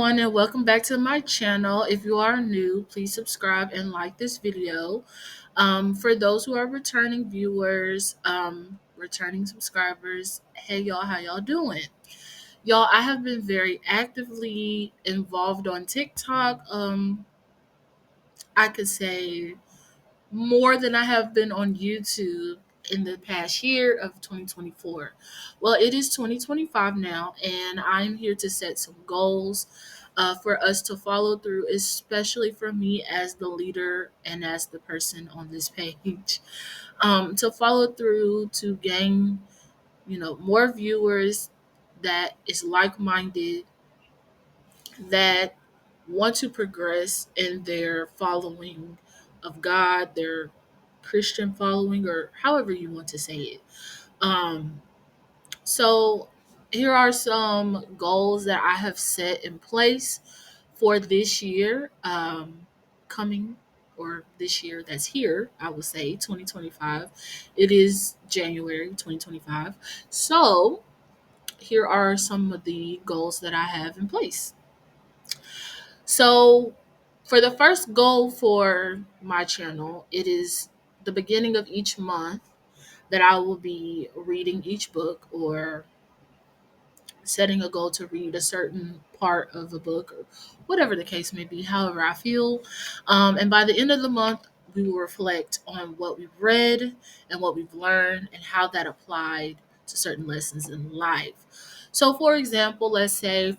everyone, and welcome back to my channel. If you are new, please subscribe and like this video. For those who are returning viewers, returning subscribers, hey y'all, how y'all doing? Y'all, I have been very actively involved on TikTok. I could say more than I have been on YouTube in the past year of 2024. Well, it is 2025 now, and I'm here to set some goals for us to follow through, especially for me as the leader and as the person on this page. To follow through to gain, more viewers that is like minded, that want to progress in their following of God, their Christian following, or however you want to say it. Um, so, here are some goals that I have set in place for this year, coming or this year that's here, I would say 2025. It is January 2025. So, here are some of the goals that I have in place. So, for the first goal for my channel, it is the beginning of each month that I will be reading each book or setting a goal to read a certain part of a book or whatever the case may be, however I feel. And by the end of the month, we will reflect on what we've read and what we've learned and how that applied to certain lessons in life. So, for example, let's say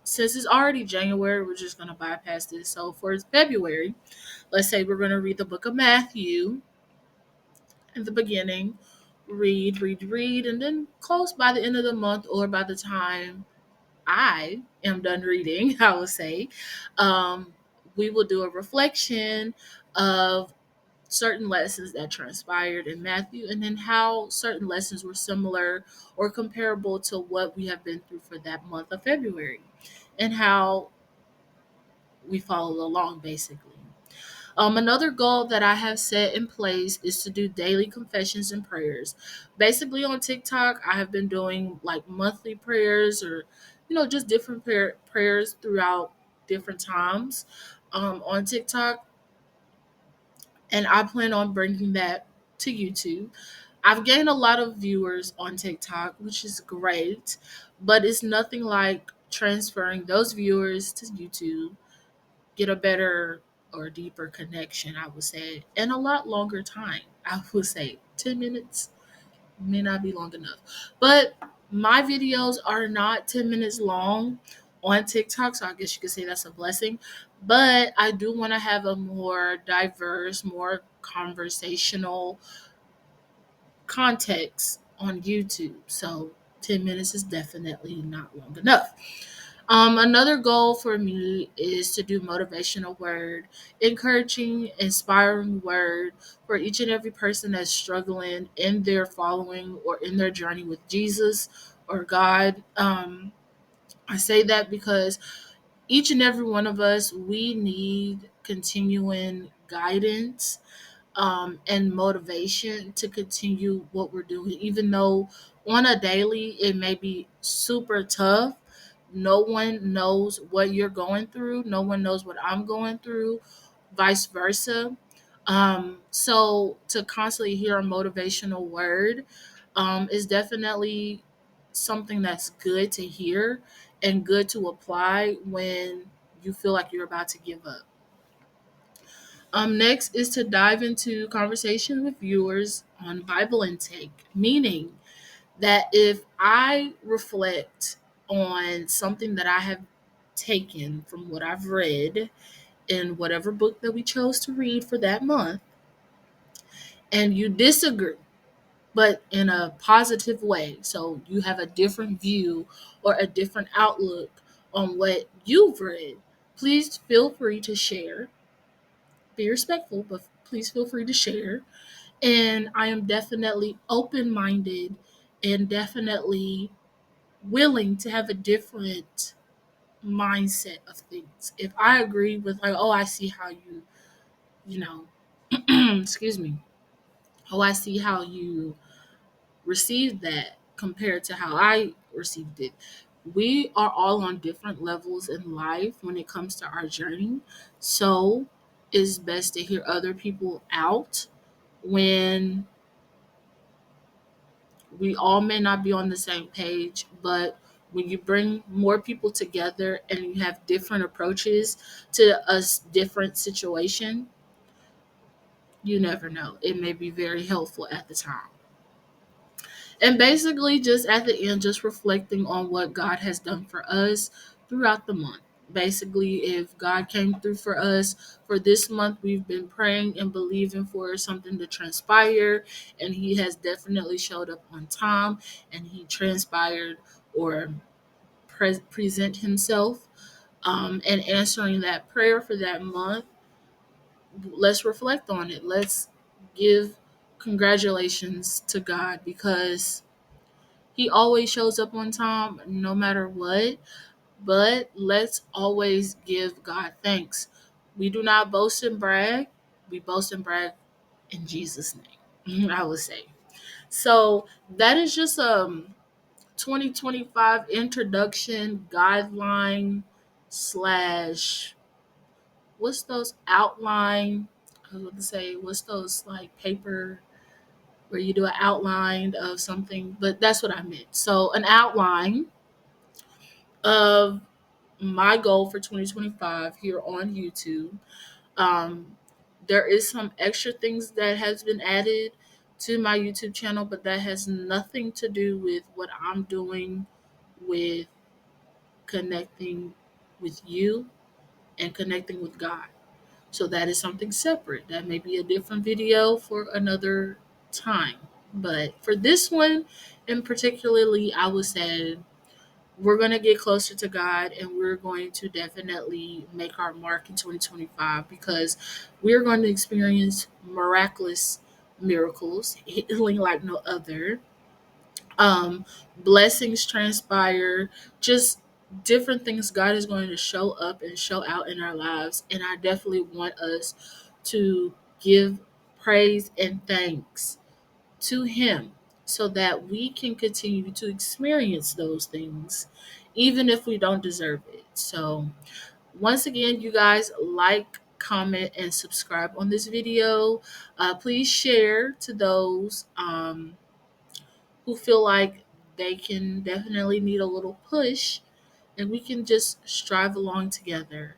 since it's already January, we're just going to bypass this. So, for February, let's say we're going to read the book of Matthew in the beginning, read, and then close by the end of the month or by the time I am done reading, I would say, um, we will do a reflection of certain lessons that transpired in Matthew and then how certain lessons were similar or comparable to what we have been through for that month of February and how we followed along basically. Another goal that I have set in place is to do daily confessions and prayers. Basically, on TikTok, I have been doing like monthly prayers or, just different prayers throughout different times on TikTok. And I plan on bringing that to YouTube. I've gained a lot of viewers on TikTok, which is great, but it's nothing like transferring those viewers to YouTube, get a better or deeper connection, I would say, and a lot longer time. I would say 10 minutes may not be long enough. But my videos are not 10 minutes long on TikTok, so I guess you could say that's a blessing. But I do want to have a more diverse, more conversational context on YouTube. So 10 minutes is definitely not long enough. Another goal for me is to do motivational word, encouraging, inspiring word for each and every person that's struggling in their following or in their journey with Jesus or God. I say that because each and every one of us, we need continuing guidance and motivation to continue what we're doing, even though on a daily it may be super tough. No one knows what you're going through, no one knows what I'm going through, vice versa. So to constantly hear a motivational word is definitely something that's good to hear and good to apply when you feel like you're about to give up. Next is to dive into conversations with viewers on Bible intake, meaning that if I reflect on something that I have taken from what I've read in whatever book that we chose to read for that month, and you disagree, but in a positive way, so you have a different view or a different outlook on what you've read, please feel free to share. Be respectful, but please feel free to share. And I am definitely open minded and definitely willing to have a different mindset of things. If I agree with, like, oh, I see how you know, excuse me, oh, I see how you received that compared to how I received it. We are all on different levels in life when it comes to our journey. So it's best to hear other people out when we all may not be on the same page, but when you bring more people together and you have different approaches to a different situation, you never know. It may be very helpful at the time. And basically, just at the end, just reflecting on what God has done for us throughout the month. Basically, if God came through for us for this month, we've been praying and believing for something to transpire, and He has definitely showed up on time, and He transpired or present Himself and answering that prayer for that month. Let's reflect on it. Let's give congratulations to God because He always shows up on time no matter what. But let's always give God thanks. We do not boast and brag. We boast and brag in Jesus' name, I would say. So that is just 2025 introduction guideline slash what's those outline. I was going to say what's those like paper where you do an outline of something, but that's what I meant. So an outline of my goal for 2025 here on YouTube. Um, there is some extra things that has been added to my YouTube channel, but that has nothing to do with what I'm doing with connecting with you and connecting with God. So that is something separate. That may be a different video for another time. But for this one in particularly, I would say we're going to get closer to God and we're going to definitely make our mark in 2025 because we're going to experience miraculous miracles, healing like no other. Blessings transpire, just different things God is going to show up and show out in our lives. And I definitely want us to give praise and thanks to Him so that we can continue to experience those things, even if we don't deserve it. So, once again, you guys like, comment, and subscribe on this video. Please share to those who feel like they can definitely need a little push and we can just strive along together.